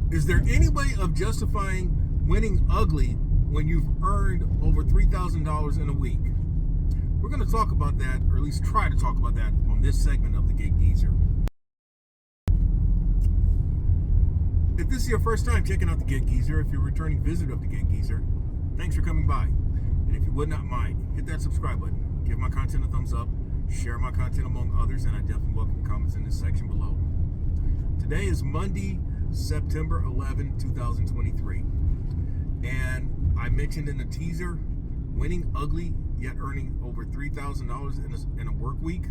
Is there any way of justifying winning ugly when you've earned over $3,000 in a week? We're going to talk about that, or at least try to talk about that on this segment of the Gig Geezer. If this is your first time checking out the Gig Geezer, if you're a returning visitor of the Gig Geezer, thanks for coming by. And if you would not mind, hit that subscribe button, give my content a thumbs up, share my content among others, and I definitely welcome comments in this section below. Today is Monday, September 11, 2023. And I mentioned in the teaser, winning ugly, yet earning over $3,000 in a work week.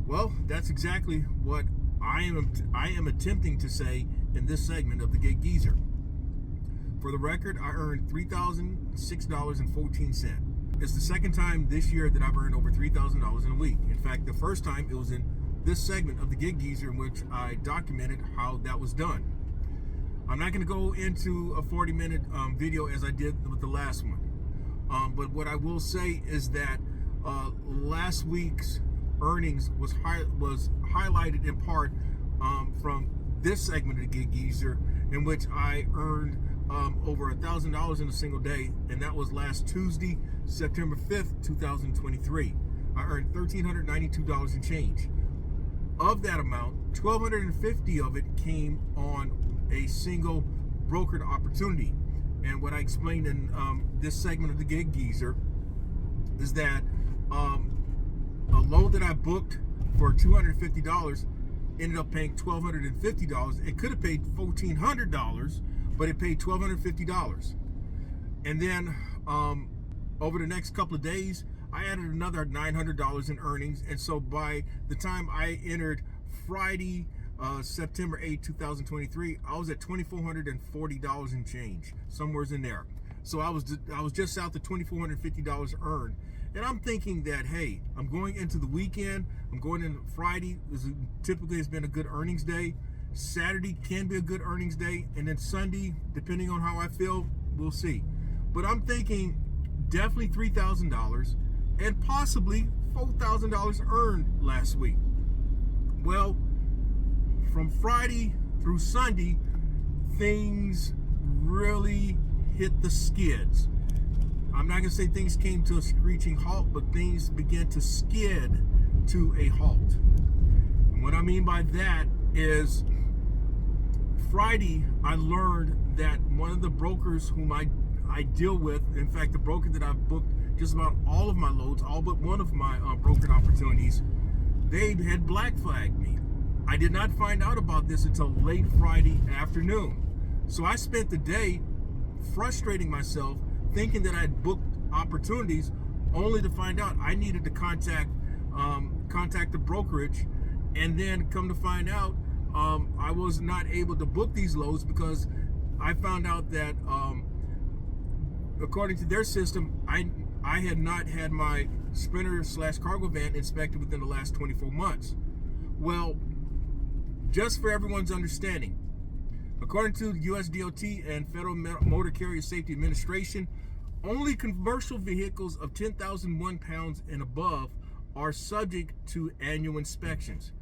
Well, that's exactly what I am attempting to say in this segment of the Gig Geezer. For the record, I earned $3,006.14. It's the second time this year that I've earned over $3,000 in a week. In fact, the first time it was in this segment of the Gig Geezer in which I documented how that was done. I'm not going to go into a 40-minute video as I did with the last one. But what I will say is that last week's earnings was highlighted in part from this segment of the Gig Geezer, in which I earned over $1,000 in a single day, and that was last Tuesday, September 5th, 2023. I earned $1,392 and change. Of that amount, $1,250 of it came on a single brokered opportunity. And what I explained in this segment of the Gig Geezer is that a load that I booked for $250 ended up paying $1,250. It could have paid $1,400, but it paid $1,250. And then over the next couple of days, I added another $900 in earnings. And so by the time I entered Friday, September 8, 2023, I was at $2,440 and change, somewhere's in there. So I was just south of $2,450 earned. And I'm thinking that, hey, I'm going into the weekend. I'm going into Friday. This typically has been a good earnings day. Saturday can be a good earnings day. And then Sunday, depending on how I feel, we'll see. But I'm thinking definitely $3,000 and possibly $4,000 earned last week. Well, from Friday through Sunday, things really hit the skids. I'm not going to say things came to a screeching halt, but things began to skid to a halt. And what I mean by that is Friday, I learned that one of the brokers whom I deal with, in fact, the broker that I've booked just about all of my loads, all but one of my brokered opportunities, they had black flagged me. I did not find out about this until late Friday afternoon. So I spent the day frustrating myself, thinking that I'd booked opportunities, only to find out I needed to contact the brokerage, and then come to find out I was not able to book these loads because I found out that according to their system, I had not had my Sprinter/cargo van inspected within the last 24 months. Well, just for everyone's understanding, according to the US DOT and Federal Motor Carrier Safety Administration, only commercial vehicles of 10,001 pounds and above are subject to annual inspections.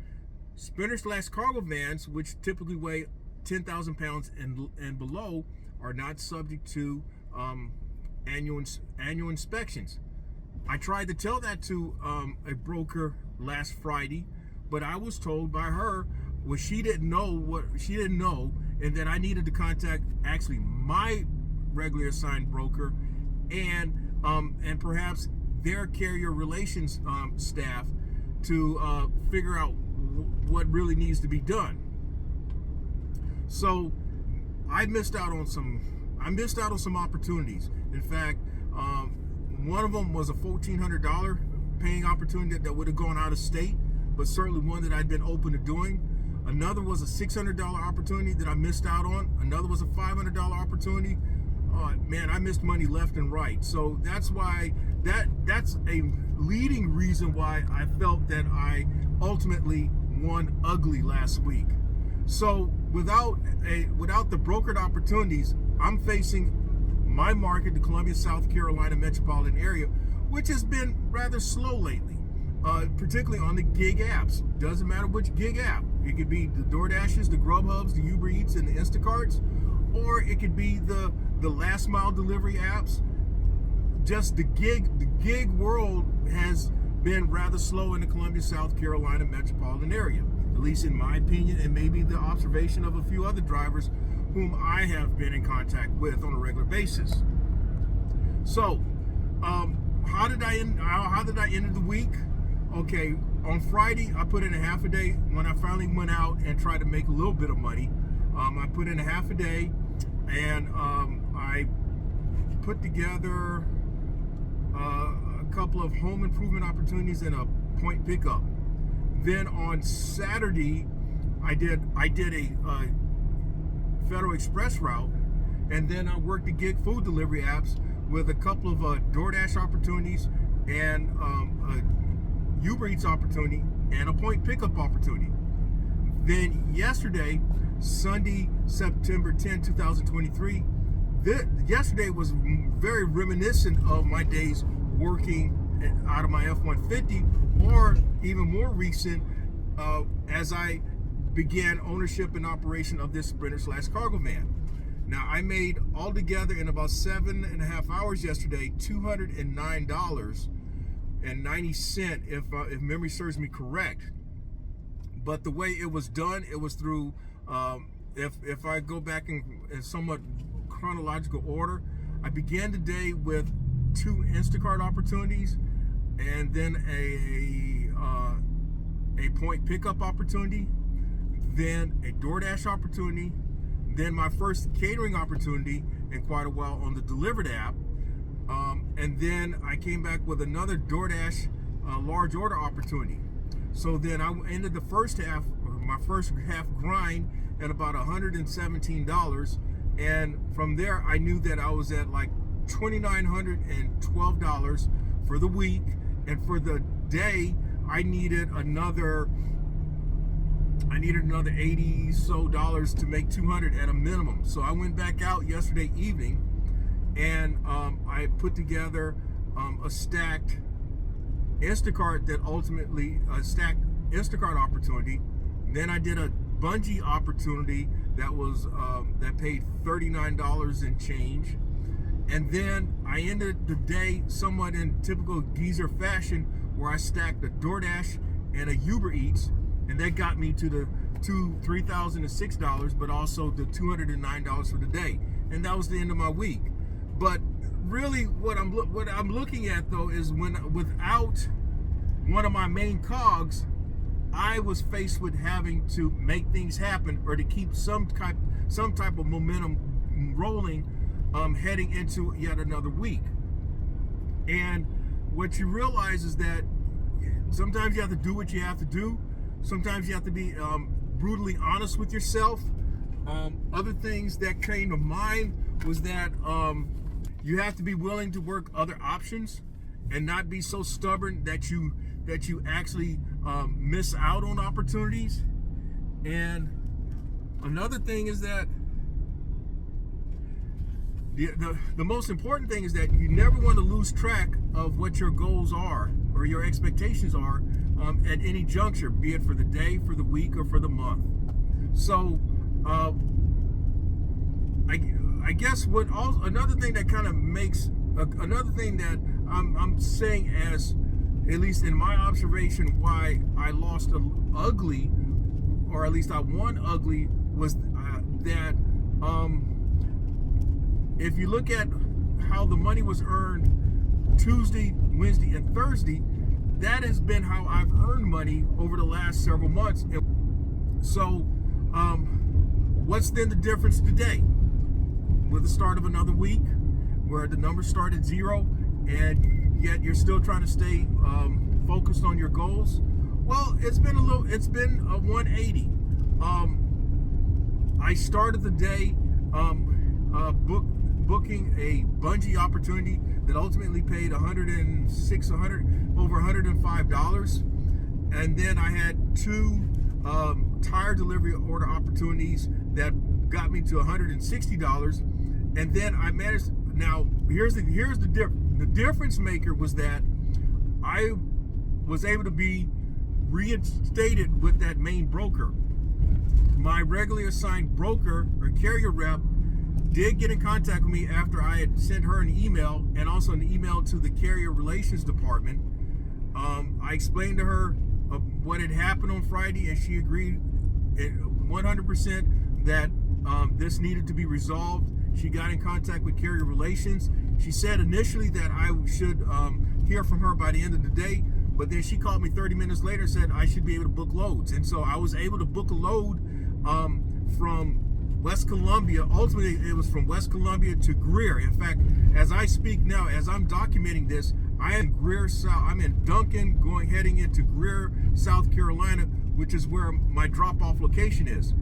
Sprinter/cargo vans, which typically weigh 10,000 pounds and below, are not subject to annual inspections. I tried to tell that to a broker last Friday, but I was told by her, well, she didn't know, and that I needed to contact actually my regular assigned broker and perhaps their carrier relations staff to figure out what really needs to be done. So I missed out on some opportunities. In fact, one of them was a $1,400 paying opportunity that would have gone out of state, but certainly one that I'd been open to doing. Another was a $600 opportunity that I missed out on. Another was a $500 opportunity. Man, I missed money left and right. So that's why that's a leading reason why I felt that I ultimately won ugly last week. So without the brokered opportunities, I'm facing my market, the Columbia, South Carolina metropolitan area, which has been rather slow lately, particularly on the gig apps. Doesn't matter which gig app. It could be the DoorDashes, the Grubhubs, the Uber Eats, and the Instacarts, or it could be the last mile delivery apps. Just the gig world has been rather slow in the Columbia, South Carolina metropolitan area, at least in my opinion, and maybe the observation of a few other drivers whom I have been in contact with on a regular basis. So, how did I end the week? Okay, on Friday I put in a half a day when I finally went out and tried to make a little bit of money. I put in a half a day, and I put together a couple of home improvement opportunities and a point pickup. Then on Saturday, I did a Federal Express route, and then I worked the gig food delivery apps with a couple of DoorDash opportunities and a Uber Eats opportunity and a point pickup opportunity. Then yesterday, Sunday, September 10, 2023, yesterday was very reminiscent of my days working out of my F-150, or even more recent, as I began ownership and operation of this Sprinter/cargo van. Now, I made altogether in about 7.5 hours yesterday $209.90, if memory serves me correct. But the way it was done, it was through, if I go back in somewhat chronological order, I began the day with 2 Instacart opportunities, and then a point pickup opportunity, then a DoorDash opportunity, then my first catering opportunity in quite a while on the Delivered app, and then I came back with another DoorDash large order opportunity. So then I ended the first half, my first half grind, at about $117, and from there I knew that I was at like $2,912 for the week, and for the day I needed another $80 so to make $200 at a minimum. So I went back out yesterday evening, and I put together a stacked Instacart opportunity. Then I did a bungee opportunity that was that paid $39 and change. And then I ended the day somewhat in typical geezer fashion, where I stacked a DoorDash and a Uber Eats, and that got me to the $3,006, but also the $209 for the day, and that was the end of my week. But really, what I'm looking at though is when without one of my main cogs, I was faced with having to make things happen, or to keep some type of momentum rolling, heading into yet another week. And what you realize is that sometimes you have to do what you have to do. Sometimes you have to be brutally honest with yourself. Other things that came to mind was that you have to be willing to work other options and not be so stubborn that you actually miss out on opportunities. And another thing is that the most important thing is that you never want to lose track of what your goals are or your expectations are at any juncture, be it for the day, for the week, or for the month. So I guess another thing that kind of makes another thing that I'm saying, as at least in my observation, why I lost ugly, or at least I won ugly, was that if you look at how the money was earned Tuesday, Wednesday, and Thursday, that has been how I've earned money over the last several months. So what's then the difference today with the start of another week where the numbers start at 0 and yet you're still trying to stay focused on your goals? Well, it's been a 180. I started the day booking a bungee opportunity that ultimately paid over $105, and then I had 2 tire delivery order opportunities that got me to $160, and then I managed. Now here's the difference maker was that I was able to be reinstated with that main broker. my regularly assigned broker or carrier rep did get in contact with me after I had sent her an email, and also an email to the carrier relations department. I explained to her what had happened on Friday, and she agreed 100% that this needed to be resolved. She got in contact with carrier relations. She said initially that I should hear from her by the end of the day, but then she called me 30 minutes later and said I should be able to book loads. And so I was able to book a load from West Columbia. Ultimately, it was from West Columbia to Greer. In fact, as I speak now, as I'm documenting this, I am Greer, South. I'm in Duncan, heading into Greer, South Carolina, which is where my drop-off location is.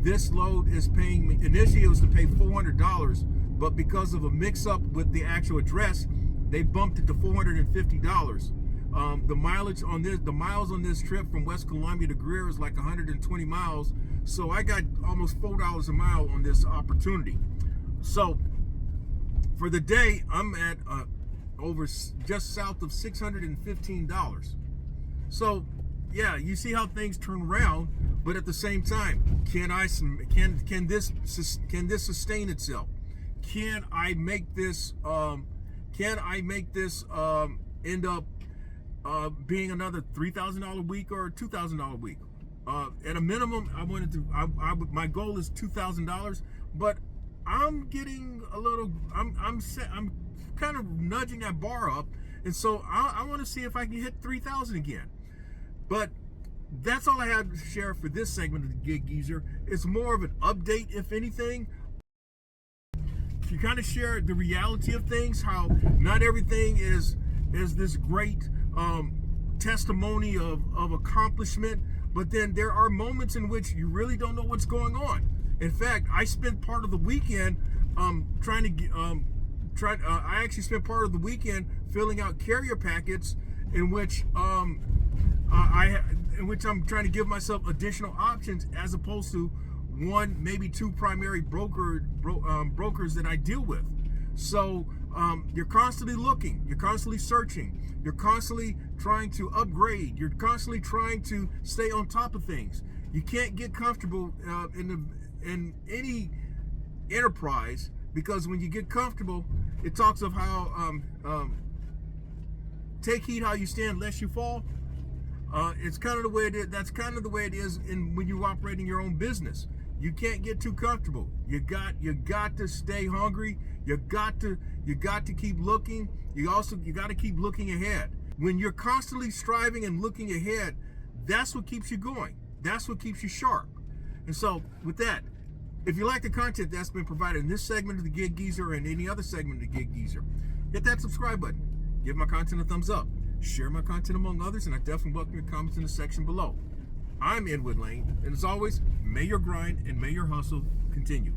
This load is paying me, initially it was to pay $400, but because of a mix-up with the actual address, they bumped it to $450. The miles on this trip from West Columbia to Greer is like 120 miles, so I got almost $4 a mile on this opportunity. So for the day, I'm at over just south of $615. So yeah, you see how things turn around, but at the same time, can this sustain itself? Can I make this end up being another $3,000 a week or $2,000 a week? At a minimum, my goal is $2,000, but I'm getting a little, I'm kind of nudging that bar up, and so I want to see if I can hit 3,000 again. But that's all I have to share for this segment of the Gig Geezer. It's more of an update, if anything. To kind of share the reality of things, how not everything is this great testimony of accomplishment, but then there are moments in which you really don't know what's going on. In fact, I spent part of the weekend I actually spent part of the weekend filling out carrier packets in which I'm trying to give myself additional options, as opposed to one, maybe two primary brokers that I deal with. So you're constantly looking, you're constantly searching, you're constantly trying to upgrade, you're constantly trying to stay on top of things. You can't get comfortable in any enterprise, because when you get comfortable, it talks of how take heed how you stand lest you fall. It's kind of the way it is. That's kind of the way it is when you're operating your own business. You can't get too comfortable. You got to stay hungry. You got to keep looking. You got to keep looking ahead. When you're constantly striving and looking ahead, that's what keeps you going. That's what keeps you sharp. And so with that, if you like the content that's been provided in this segment of the Gig Geezer and any other segment of the Gig Geezer, hit that subscribe button. Give my content a thumbs up. Share my content among others, and I definitely welcome your comments in the section below. I'm Edward Lane, and as always, may your grind and may your hustle continue.